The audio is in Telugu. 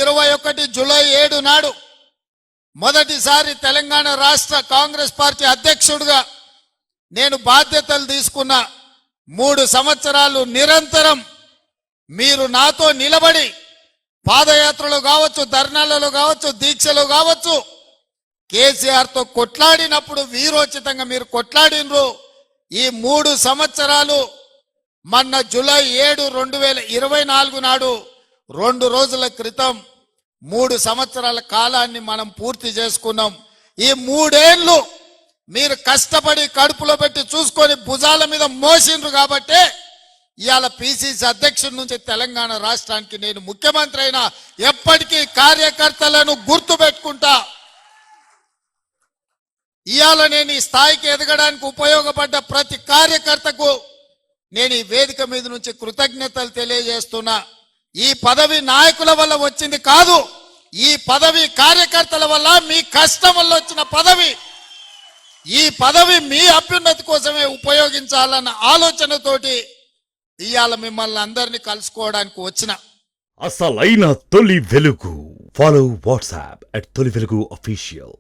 2021 జూలై 7 నాడు మొదటిసారి తెలంగాణ రాష్ట్ర కాంగ్రెస్ పార్టీ అధ్యక్షుడిగా నేను బాధ్యతలు తీసుకున్న 3 సంవత్సరాలు నిరంతరం మీరు నాతో నిలబడి పాదయాత్రలో కావచ్చు, ధర్నాలలో కావచ్చు, దీక్షలో కావచ్చు, కేసీఆర్ తో కొట్లాడినప్పుడు వీరోచితంగా మీరు కొట్లాడినరు. ఈ 3 సంవత్సరాలు మొన్న జూలై 7, 2024 నాడు 2 రోజుల క్రితం 3 సంవత్సరాల కాలాన్ని మనం పూర్తి చేసుకున్నాం. ఈ 3 ఏళ్ళు మీరు కష్టపడి కడుపులో పెట్టి చూసుకొని భుజాల మీద మోసిండ్రు కాబట్టి ఇవాళ పిసిసి అధ్యక్షుడి నుంచి తెలంగాణ రాష్ట్రానికి నేను ముఖ్యమంత్రి అయినా ఎప్పటికీ కార్యకర్తలను గుర్తు పెట్టుకుంటా. ఇవాళ నేను ఈ స్థాయికి ఎదగడానికి ఉపయోగపడ్డ ప్రతి కార్యకర్తకు నేను ఈ వేదిక మీద నుంచి కృతజ్ఞతలు తెలియజేస్తున్నా. ఈ పదవి నాయకుల వల్ల వచ్చింది కాదు, ఈ పదవి కార్యకర్తల వల్ల, మీ కష్టం వల్ల వచ్చిన పదవి. ఈ పదవి మీ అభ్యున్నతి కోసమే ఉపయోగించాలన్న ఆలోచనతోటి ఇవాళ మిమ్మల్ని అందరినీ కలుసుకోవడానికి వచ్చిన. అసలైన తొలి వెలుగు. ఫాలో వాట్సాప్ @తొలి వెలుగు official.